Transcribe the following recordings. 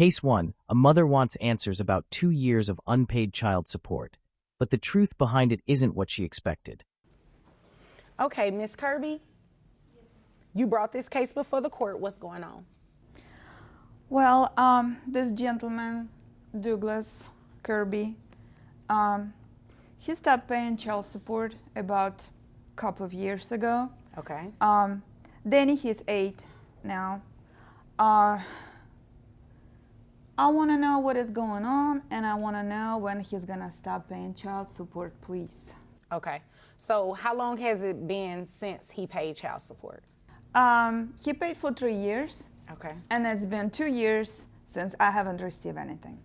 Case 1, a mother wants answers about 2 years of unpaid child support, but the truth behind it isn't what she expected. Okay, Miss Kirby, you brought this case before the court. What's going on? Well, this gentleman, Douglas Kirby, he stopped paying child support about a couple of years ago. Okay. Danny, he's 8 now. I want to know what is going on, and I want to know when he's going to stop paying child support, please. Okay. So how long has it been since he paid child support? He paid for 3 years. Okay. And it's been 2 years since I haven't received anything.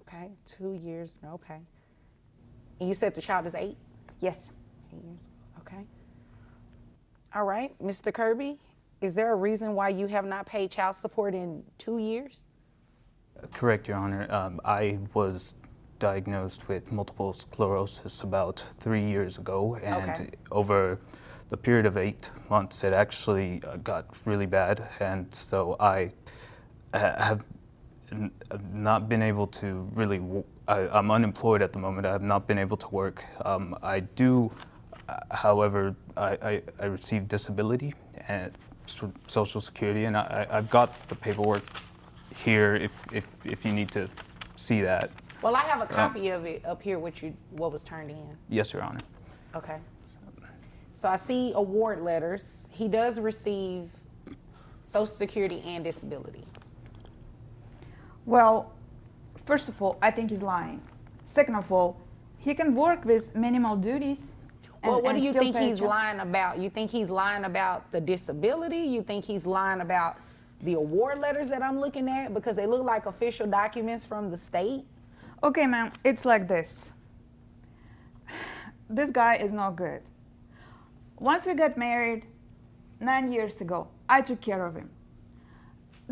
Okay, 2 years, okay. And you said the child is 8? Yes. 8 years, okay. All right, Mr. Kirby, is there a reason why you have not paid child support in 2 years? Correct, Your Honor. I was diagnosed with multiple sclerosis about 3 years ago, and Okay. over the period of 8 months, it actually got really bad, and so I have not been able to really. I'm unemployed at the moment. I have not been able to work. I do, however, I receive disability and Social Security, and I've got the paperwork here if you need to see that. Well, I have a copy of it up here, what was turned in. Yes, Your Honor. Okay. So I see award letters. He does receive Social Security and disability. Well, first of all, I think he's lying. Second of all, he can work with minimal duties. Well, what do you think he's lying? lying about? You think he's lying about the disability? You think he's lying about the award letters that I'm looking at because they look like official documents from the state? Okay, ma'am, it's like this. This guy is not good. Once we got married 9 years ago, I took care of him.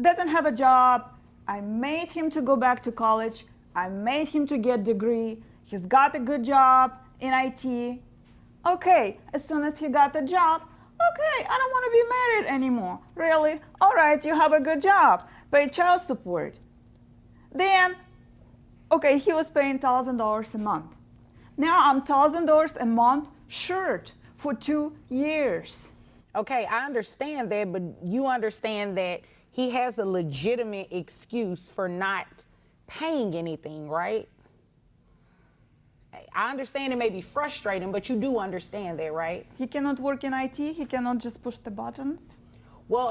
Doesn't have a job. I made him to go back to college. I made him to get a degree. He's got a good job in IT. Okay, as soon as he got the job, okay, I don't want to be married anymore. Really? All right, you have a good job. Pay child support. Then, okay, he was paying $1,000 a month. Now I'm $1,000 a month short for 2 years. Okay, I understand that, but you understand that he has a legitimate excuse for not paying anything, right? I understand it may be frustrating, but you do understand that, right? He cannot work in IT. He cannot just push the buttons. Well,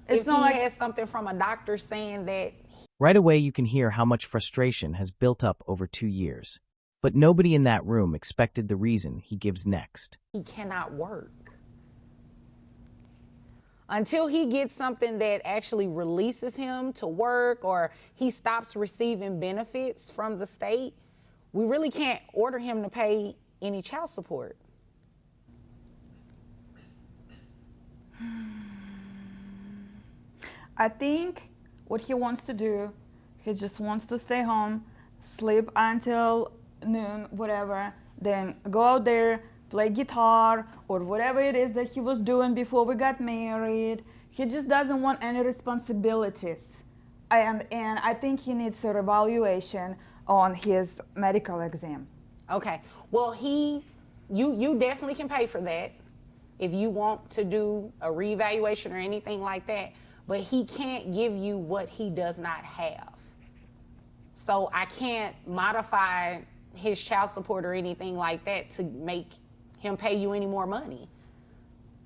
if he not has something from a doctor saying that. Right away, you can hear how much frustration has built up over 2 years. But nobody in that room expected the reason he gives next. He cannot work. Until he gets something that actually releases him to work or he stops receiving benefits from the state, we really can't order him to pay any child support. I think what he wants to do, he just wants to stay home, sleep until noon, whatever, then go out there, play guitar or whatever it is that he was doing before we got married. He just doesn't want any responsibilities. And I think he needs a reevaluation on his medical exam. Okay, well, you definitely can pay for that if you want to do a reevaluation or anything like that, but he can't give you what he does not have. So I can't modify his child support or anything like that to make him pay you any more money.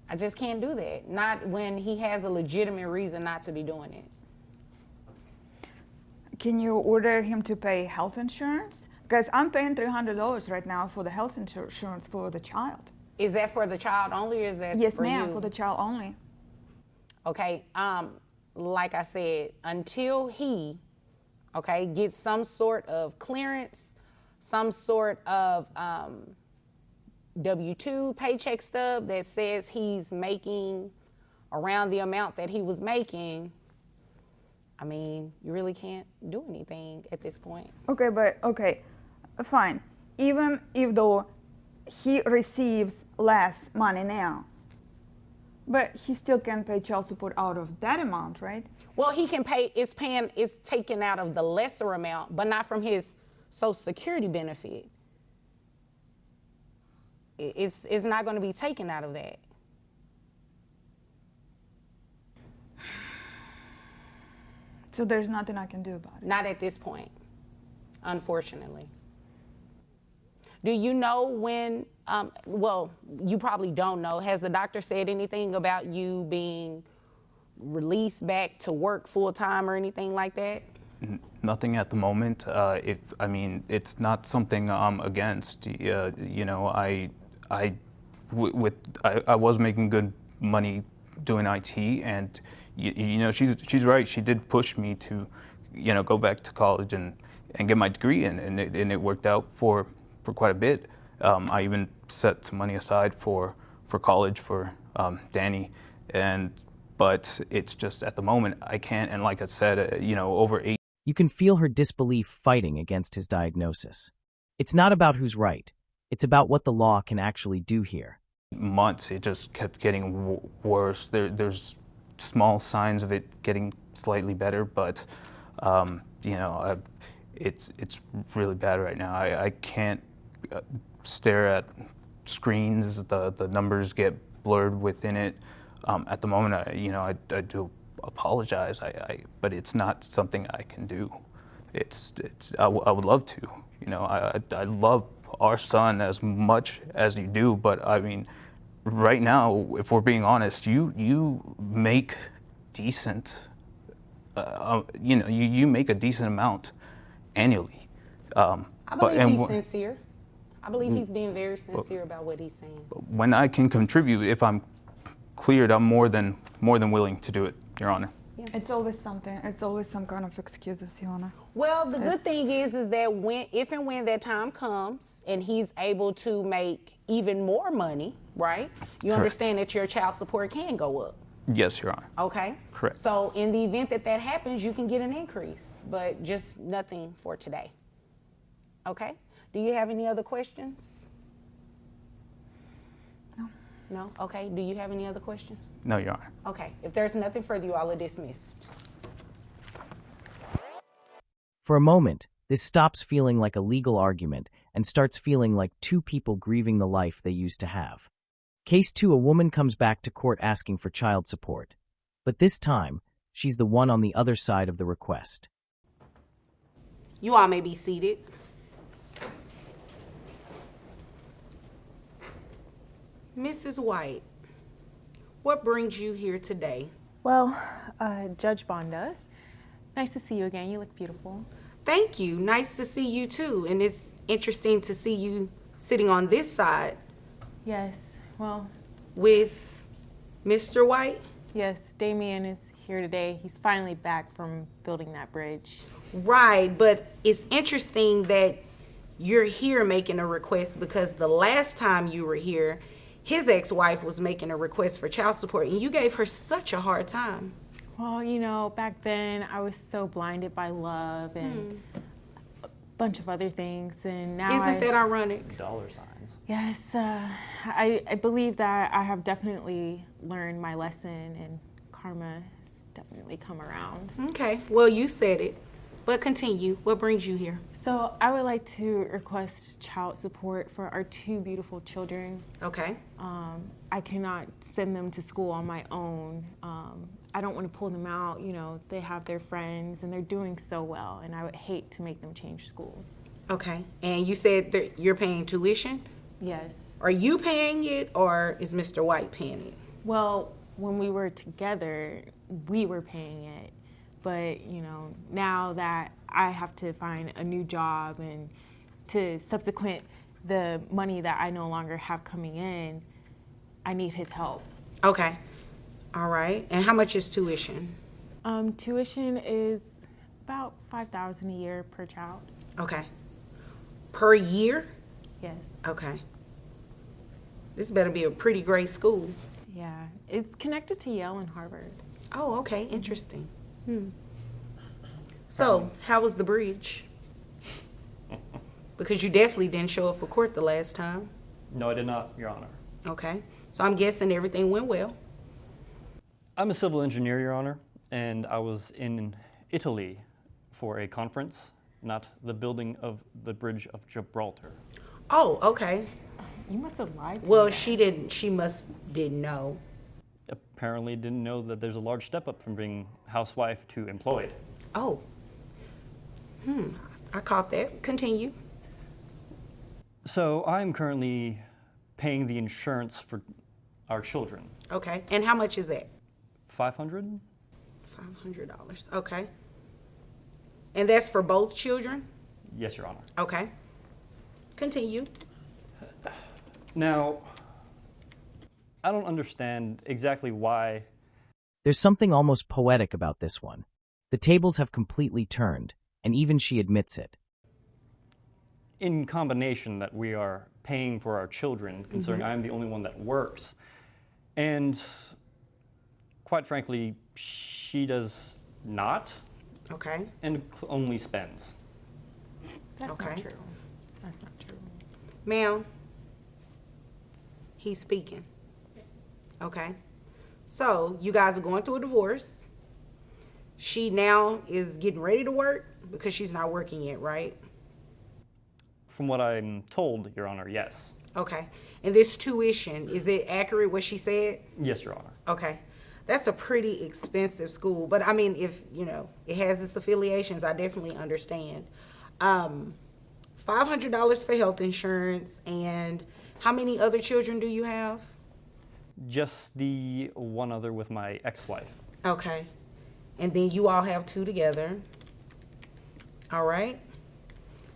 I just can't do that, not when he has a legitimate reason not to be doing it. Can you order him to pay health insurance? Because I'm paying $300 right now for the health insurance for the child. Is that for the child only, or is that Yes, for ma'am, you? for the child only. Okay, like I said, until he, okay, gets some sort of clearance, some sort of W-2 paycheck stub that says he's making around the amount that he was making, I mean, you really can't do anything at this point. Okay, but okay, fine. Even if though he receives less money now, But he still can pay child support out of that amount, right? Well, he can pay, it's taken out of the lesser amount, but not from his Social Security benefit. It's not going to be taken out of that. So there's nothing I can do about it. Not at this point, unfortunately. Do you know when, well, you probably don't know, has the doctor said anything about you being released back to work full-time or anything like that? Nothing at the moment. I mean, it's not something I'm against. You know, I was making good money doing IT, and you know, she's right. She did push me to, you know, go back to college and get my degree, and it worked out for quite a bit. I even set some money aside for college for Danny, but it's just at the moment I can't. And like I said, you know, over 8. You can feel her disbelief fighting against his diagnosis. It's not about who's right. It's about what the law can actually do here. Months, it just kept getting worse. There's small signs of it getting slightly better, but you know, it's really bad right now. I can't stare at screens. The numbers get blurred within it. At the moment, you know, I do apologize. But it's not something I can do. I would love to. You know, I love our son as much as you do, but I mean, right now, if we're being honest, you make decent. You know, you make a decent amount annually. I believe he's sincere. I believe he's being very sincere about what he's saying. When I can contribute, if I'm cleared, I'm more than willing to do it, Your Honor. Yeah. It's always something. It's always some kind of excuses, Your Honor. Well, the good thing is that if and when that time comes and he's able to make even more money, right? You understand that your child support can go up. Yes, Your Honor. Okay. Correct. So in the event that happens, you can get an increase, but just nothing for today. Okay. Do you have any other questions? No. No? Okay. Do you have any other questions? No, Your Honor. Okay. If there's nothing further, you all are dismissed. For a moment, this stops feeling like a legal argument and starts feeling like two people grieving the life they used to have. Case 2, a woman comes back to court asking for child support. But this time, she's the one on the other side of the request. You all may be seated. Mrs. White, what brings you here today? Well, Judge Bonda, nice to see you again. You look beautiful. Thank you. Nice to see you too. And it's interesting to see you sitting on this side. Yes, well. With Mr. White? Yes, Damien is here today. He's finally back from building that bridge. Right, but it's interesting that you're here making a request because the last time you were here, his ex-wife was making a request for child support and you gave her such a hard time. Well, you know, back then I was so blinded by love and a bunch of other things, and now Isn't that ironic? Dollar signs. Yes, I believe that I have definitely learned my lesson, and karma has definitely come around. Okay, well, you said it, but continue. What brings you here? So I would like to request child support for our 2 beautiful children. Okay. I cannot send them to school on my own. I don't want to pull them out. You know, they have their friends and they're doing so well, and I would hate to make them change schools. Okay, and you said that you're paying tuition? Yes. Are you paying it or is Mr. White paying it? Well, when we were together, we were paying it. But, you know, now that I have to find a new job and to subsequent the money that I no longer have coming in, I need his help. Okay. All right. And how much is tuition? Tuition is about $5,000 a year per child. Okay. Per year? Yes. Okay. This better be a pretty great school. Yeah. It's connected to Yale and Harvard. Oh, okay. Interesting. So, how was the bridge? Because you definitely didn't show up for court the last time. No, I did not, Your Honor. Okay. So I'm guessing everything went well. I'm a civil engineer, Your Honor, and I was in Italy for a conference, not the building of the Bridge of Gibraltar. Oh, okay. You must have lied to Well, me. didn't know. Apparently didn't know that there's a large step up from being housewife to employed. Oh. I caught that. Continue. So I'm currently paying the insurance for our children. Okay. And how much is that? $500? $500. Okay. And that's for both children? Yes, Your Honor. Okay. Continue. Now, I don't understand exactly why. There's something almost poetic about this one. The tables have completely turned, and even she admits it. In combination that we are paying for our children, considering I'm the only one that works. And quite frankly, she does not Okay. and only spends. That's not Okay. true. That's not true. Ma'am, he's speaking. Okay. So you guys are going through a divorce. She now is getting ready to work because she's not working yet, right? From what I'm told, Your Honor, yes. Okay. And this tuition, is it accurate what she said? Yes, Your Honor. Okay. That's a pretty expensive school. But I mean, if, it has its affiliations, I definitely understand. $500 for health insurance. And how many other children do you have? Just the one other with my ex-wife. Okay. And then you all have 2 together. All right.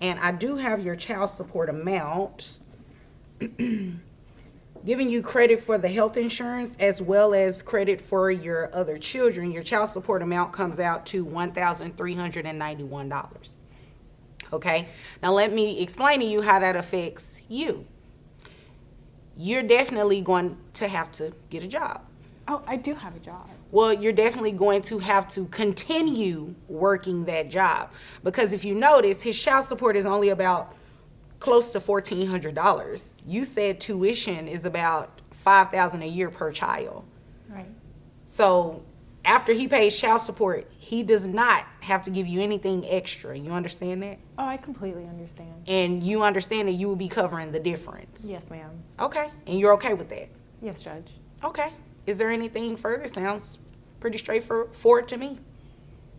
And I do have your child support amount. Giving you credit for the health insurance as well as credit for your other children. Your child support amount comes out to $1,391. Okay. Now let me explain to you how that affects you. You're definitely going to have to get a job. Oh, I do have a job. Well, you're definitely going to have to continue working that job, because if you notice, his child support is only about close to $1,400. You said tuition is about $5,000 a year per child. Right. So after he pays child support, he does not have to give you anything extra. You understand that? Oh, I completely understand. And you understand that you will be covering the difference. Yes, ma'am. Okay. And you're okay with that? Yes, Judge. Okay. Is there anything further? Sounds pretty straightforward to me.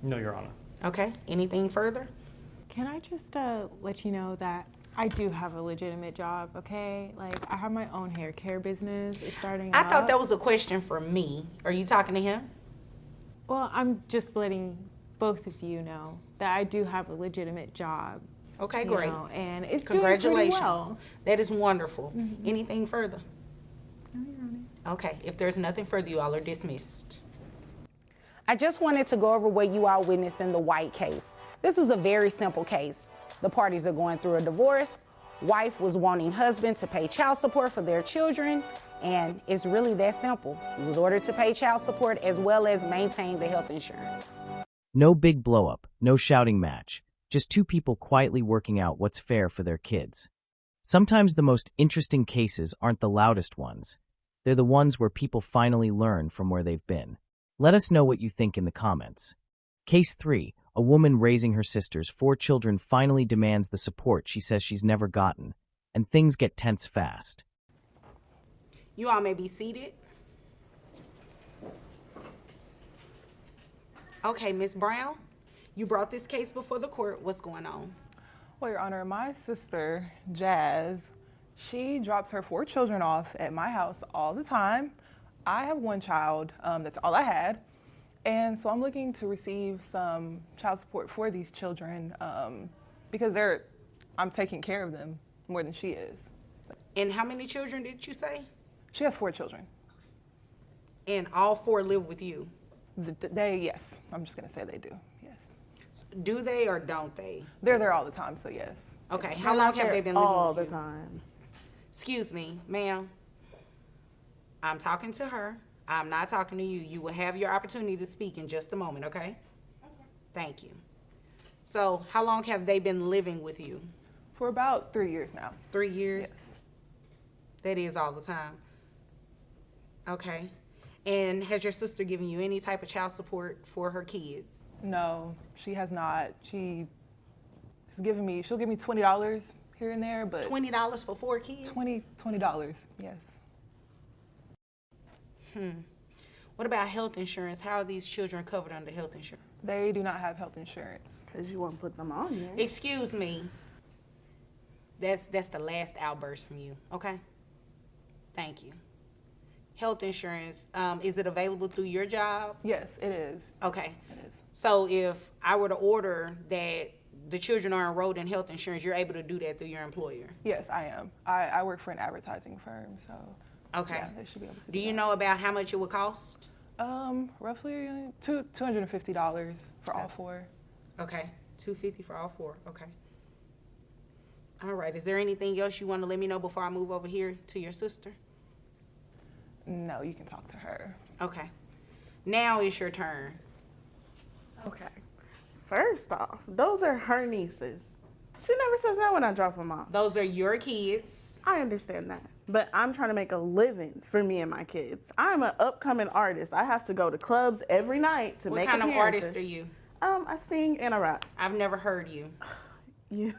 No, Your Honor. Okay. Anything further? Can I just let you know that I do have a legitimate job, okay? Like, I have my own hair care business. It's starting I up. thought that was a question for me. Are you talking to him? Well, I'm just letting both of you know that I do have a legitimate job. Okay, you great. know, and it's doing Congratulations. pretty well. That is wonderful. Anything further? No, Your Honor. Okay, if there's nothing further, you all are dismissed. I just wanted to go over what you all witnessed in the White case. This was a very simple case. The parties are going through a divorce. Wife was wanting husband to pay child support for their children, and it's really that simple. He was ordered to pay child support as well as maintain the health insurance. No big blow-up, no shouting match. Just 2 people quietly working out what's fair for their kids. Sometimes the most interesting cases aren't the loudest ones. They're the ones where people finally learn from where they've been. Let us know what you think in the comments. Case 3. A woman raising her sister's 4 children finally demands the support she says she's never gotten, and things get tense fast. You all may be seated. Okay, Ms. Brown, you brought this case before the court. What's going on? Well, Your Honor, my sister, Jazz, she drops her 4 children off at my house all the time. I have 1 child, that's all I had. And so I'm looking to receive some child support for these children because I'm taking care of them more than she is. And how many children did you say? She has 4 children. And all 4 live with you? Yes, I'm just gonna say they do, yes. Do they or don't they? They're there all the time, so yes. Okay, how long have they been living all with the you? time? Excuse me, ma'am. I'm talking to her. I'm not talking to you. You will have your opportunity to speak in just a moment, okay? Thank you. So, how long have they been living with you? For about 3 years now. 3 years? Yes. That is all the time. Okay. And has your sister given you any type of child support for her kids? No, she has not. She'll give me $20 here and there, but $20 for 4 kids? $20, yes. What about health insurance? How are these children covered under health insurance? They do not have health insurance. Because you won't put them on there. Excuse me. That's the last outburst from you, okay? Thank you. Health insurance, is it available through your job? Yes, it is. Okay. It is. So if I were to order that the children are enrolled in health insurance, you're able to do that through your employer? Yes, I am. I work for an advertising firm, so Okay. yeah, they should be able to Do you that. know about how much it would cost? Roughly $250 for all 4. Okay, $250 for all 4, okay. All right, is there anything else you want to let me know before I move over here to your sister? No, you can talk to her. Okay, now it's your turn. Okay. First off, those are her nieces. She never says no when I drop them off. Those are your kids. I understand that. But I'm trying to make a living for me and my kids. I'm an upcoming artist. I have to go to clubs every night to What make kind of appearances. artist are you? I sing and I rap. I've never heard you. You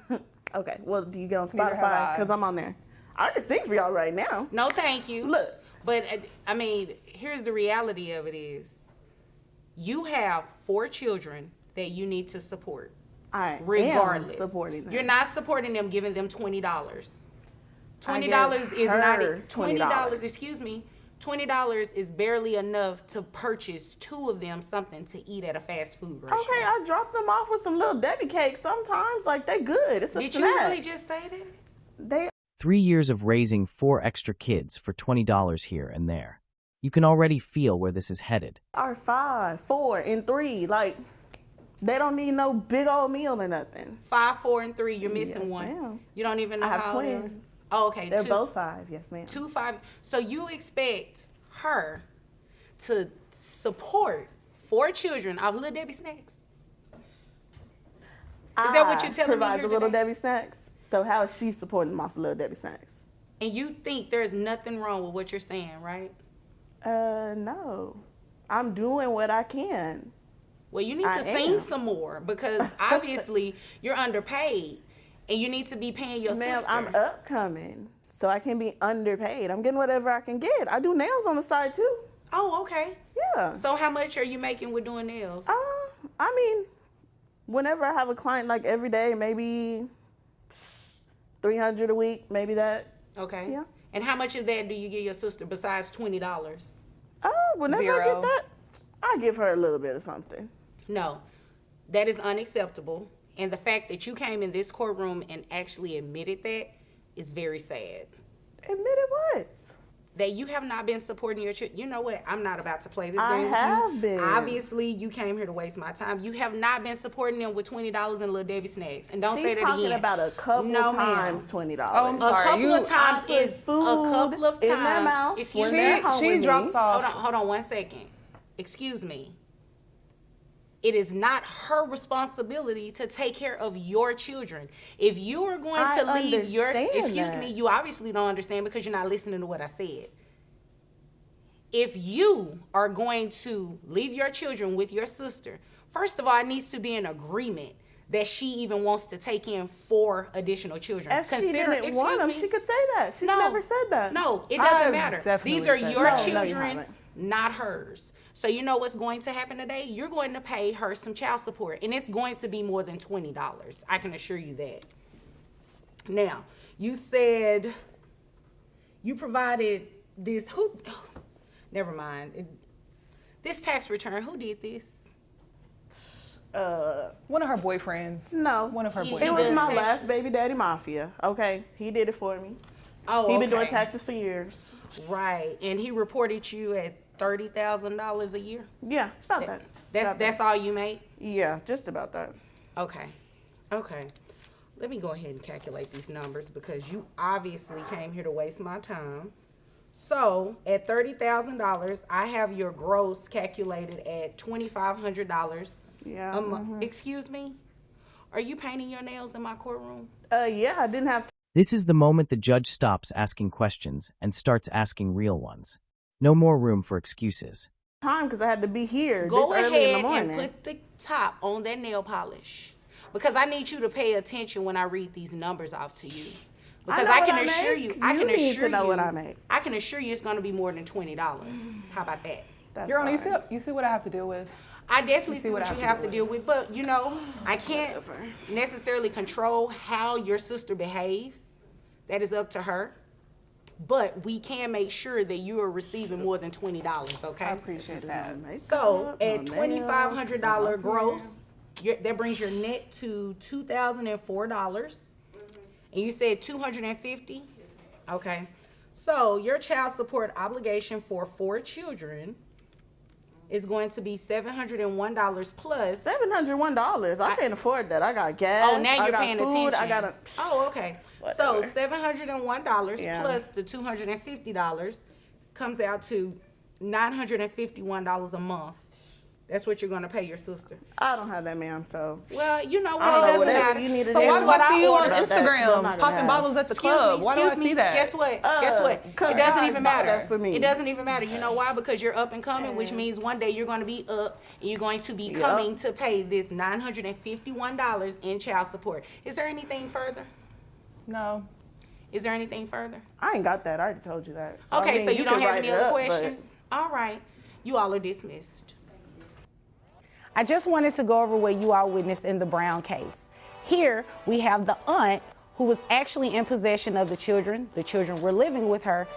okay? Well, do you get on Neither have Spotify? I. Because I'm on there. I can sing for y'all right now. No, thank you. Look, But I mean, here's the reality of it is, you have 4 children that you need to support. I Regardless, am supporting them. You're not supporting them, giving them $20. I $20 gave is not her $20. Excuse me, $20 is barely enough to purchase 2 of them something to eat at a fast food restaurant. Okay, I drop them off with some little Debbie cakes sometimes. Like, they good. It's a Did snack. you really just say that? They 3 years of raising 4 extra kids for $20 here and there. You can already feel where this is headed. are 5, 4, and 3. Like, they don't need no big old meal or nothing. 5, 4, and 3. You're missing Yes, one. ma'am. You don't even know I have how old they are? twins. Oh, okay. They're 2, both 5, yes, ma'am. 2, 5. So you expect her to support 4 children of Little Debbie snacks? Is that what you're telling me provide here the Little today? Debbie snacks. So how is she supporting them off the Little Debbie snacks? And you think there's nothing wrong with what you're saying, right? No. I'm doing what I can. Well, you need I to sing am. some more because obviously you're underpaid and you need to be paying your Ma'am, sister. I'm upcoming, so I can be underpaid. I'm getting whatever I can get. I do nails on the side too. Oh, okay. Yeah. So how much are you making with doing nails? I mean, whenever I have a client, like every day, maybe 300 a week, maybe that. Okay. Yeah. And how much of that do you give your sister besides $20? Whenever I 0. get that, I give her a little bit of something. No, that is unacceptable. And the fact that you came in this courtroom and actually admitted that is very sad. Admitted what? That you have not been supporting your children. You know what? I'm not about to play this game I with you. have been. Obviously, you came here to waste my time. You have not been supporting them with $20 and Little Debbie snacks. And don't say She's that talking again. about a couple No, ma'am. times $20. Oh, I'm A sorry. couple of times I put is a food couple of times. in their mouth Excuse when me. they're home She with drops me. off. Hold on 1 second. Excuse me. It is not her responsibility to take care of your children. If you are going I to leave your, understand excuse that. me, you obviously don't understand because you're not listening to what I said. If you are going to leave your children with your sister, first of all, it needs to be an agreement that she even wants to take in 4 additional children. If she didn't want them, she could say that. She's No. never said that. No, it doesn't I've matter. definitely These are said your that. No, you children, haven't. not hers. So you know what's going to happen today? You're going to pay her some child support, and it's going to be more than $20. I can assure you that. Now, you said you provided this. Never mind. This tax return, who did this? One of her boyfriends. No. One of her He It boyfriends. was does my taxes. last baby daddy mafia. Okay, he did it for me. Oh, He been doing okay. taxes for years. Right, and he reported you at $30,000 a year. Yeah, about that. About That's that. all you make. Yeah, just about that. Okay. Let me go ahead and calculate these numbers because you obviously came here to waste my time. So at $30,000, I have your gross calculated at $2,500 Yeah. a month. Excuse me? Are you painting your nails in my courtroom? Yeah, I didn't have This is the moment the judge stops asking questions and starts asking real ones. No more room for excuses. Time because I had to be here Go this early in the ahead morning. and put the top on that nail polish, because I need you to pay attention when I read these numbers off to you. Because know I what can I assure make. you, You need to know what I make. I can assure you it's going to be more than $20. How about that? That's Your Honor, fine. you see what I have to deal with? I definitely You see what you have to deal with, but you know, I can't necessarily control how your sister behaves. That is up to her. But we can make sure that you are receiving more than $20, okay? I appreciate that. So at My nails, $2,500 gross, that brings your net to $2,004. And you said $250? Okay. So your child support obligation for 4 children is going to be $701 plus. $701. I can't afford that. I got gas. Oh, now I you're got paying food. attention. I got a. Oh, okay. So Whatever. $701 Yeah. plus the $250 comes out to $951 a month. That's what you're gonna pay your sister. I don't have that, ma'am. So. Well, you know I don't what? know, It doesn't whatever matter. you need to So do. why That's do what I see you on ordered. about that, 'cause I'm Instagram not popping gonna bottles at the Excuse club? me, Why do I excuse see me. that? Guess what? Guess what? 'cause It doesn't guys even buy matter. that for me. It doesn't even matter. You know why? Because you're up and coming, which means one day you're going to be up and you're going to be coming to pay this $951 in child support. Is there anything further? No. Is there anything further? I ain't got that. I already told you that. So, Okay, I mean, so you don't can have write any it other up, but- questions? All right. You all are dismissed. I just wanted to go over what you all witnessed in the Brown case. Here we have the aunt who was actually in possession of the children. The children were living with her.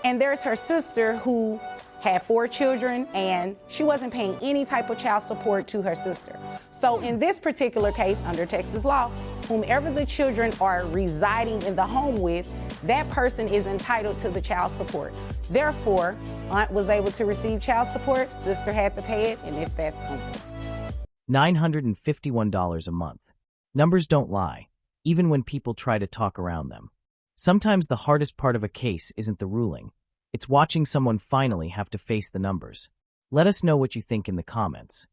And there's her sister who had 4 children and she wasn't paying any type of child support to her sister. So in this particular case, under Texas law, whomever the children are residing in the home with, that person is entitled to the child support. Therefore, aunt was able to receive child support, sister had to pay it, and it's that simple. $951 a month. Numbers don't lie, even when people try to talk around them. Sometimes the hardest part of a case isn't the ruling. It's watching someone finally have to face the numbers. Let us know what you think in the comments.